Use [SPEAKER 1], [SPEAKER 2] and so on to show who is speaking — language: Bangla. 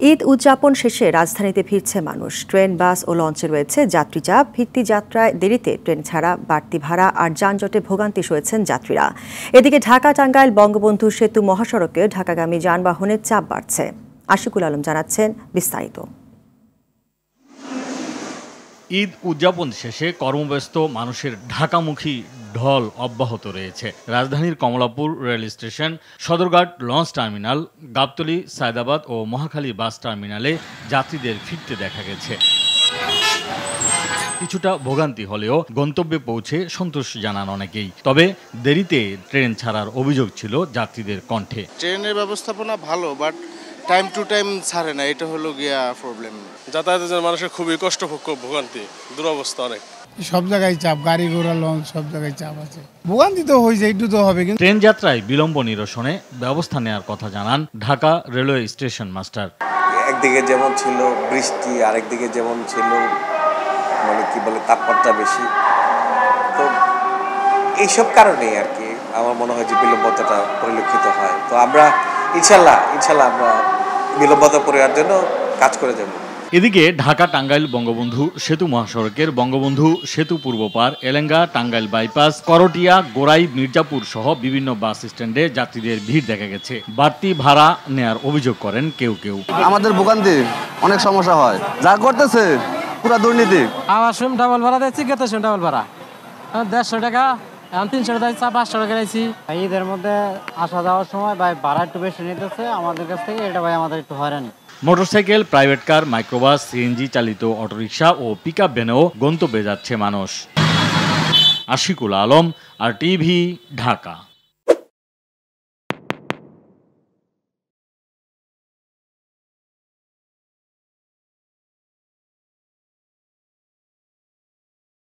[SPEAKER 1] ঈদ উদযাপন শেষে রাজধানীতে ফিরছে মানুষ। ট্রেন, বাস ও লঞ্চে রয়েছে যাত্রী চাপ। ফিরতি যাত্রায় দেরিতে ট্রেন ছাড়া বাড়তি ভাড়া আর যানজটে ভোগান্তি সয়েছেন যাত্রীরা। এদিকে ঢাকা-টাঙ্গাইল বঙ্গবন্ধু সেতু মহাসড়কে ঢাকাগামী যানবাহনের চাপ বাড়ছে। আশিকুল আলম জানাচ্ছেন বিস্তারিত।
[SPEAKER 2] ঈদ উদযাপন শেষে কর্মব্যস্ত মানুষের ঢাকামুখী ঢল অব্যাহত রয়েছে। রাজধানীর Kamalapur rail station, Sadarghat launch terminal, Gabtali, Saydabad ও মহাখালী বাস টার্মিনালে যাত্রীদের ফিরতে দেখা গেছে। কিছুটা ভোগান্তি হলেও গন্তব্যে পৌঁছে সন্তোষ জানান অনেকেই। তবে দেরিতে ট্রেন ছাড়ার অভিযোগ ছিল যাত্রীদের কণ্ঠে।
[SPEAKER 3] ট্রেনের ব্যবস্থাপনা ভালো, বাট টাইম টু টাইম ছাড়ে না, এটা হলো গিয়া প্রবলেম।
[SPEAKER 4] যাতায়াতের জন্য মানুষের খুবই কষ্ট, ভোগান্তি, দুরবস্থা অনেক।
[SPEAKER 5] সব জায়গায় চাপ, গাড়ি ঘোড়া লঞ্চ সব জায়গায় চাপ আছে। ভোগান্তি তো হয়েছে, একটু তো হবে। কিন্তু
[SPEAKER 2] ট্রেন যাত্রায় বিলম্ব নিরসনে ব্যবস্থা নেওয়ার কথা জানান ঢাকা রেলওয়ে স্টেশন মাস্টার।
[SPEAKER 6] একদিকে যেমন ছিল বৃষ্টি, আরেকদিকে যেমন ছিল তাপমাত্রা বেশি, তো এইসব কারণেই আর কি আমার মনে হয় যে বিলম্বতাটা পরিলক্ষিত হয়। তো আমরা ইনশাল্লাহ আমরা বিলম্বতা পরিহারের জন্য কাজ করে যাব।
[SPEAKER 2] এদিকে ঢাকা-টাঙ্গাইল বঙ্গবন্ধু সেতু মহাসড়কের বঙ্গবন্ধু সেতু পূর্বপার, এলেঙ্গা, টাঙ্গাইল বাইপাস, করটিয়া, গোরাই, মির্জাপুর সহ বিভিন্ন বাস স্ট্যান্ডে যাত্রীদের ভিড় দেখা গেছে। বাড়তি ভাড়া নেয়ার অভিযোগ করেন কেউ কেউ।
[SPEAKER 7] আমাদের ভোগান্তি অনেক সমস্যা হয়, যা করতেছে পুরা দুর্নীতি।
[SPEAKER 8] আমার শুন ডাবল ভাড়া দিচ্ছি, গেত শুন ডাবল ভাড়া 150 টাকা, এখন 300 টাকা দিচ্ছি, 500 টাকা দিচ্ছি।
[SPEAKER 9] ঈদের মধ্যে আসা যাওয়ার সময় ভাই ভাড়া একটু বেশি নিতেছে আমাদের কাছ থেকে, এটা ভাই আমাদের একটু হয়রানি।
[SPEAKER 2] Motorcycle, private car, microbus, CNG চালিত অটোরিকশা ও পিকআপ ভ্যানেও গন্তব্যে যাচ্ছে মানুষ। আশিকুল আলম, RTV, ঢাকা।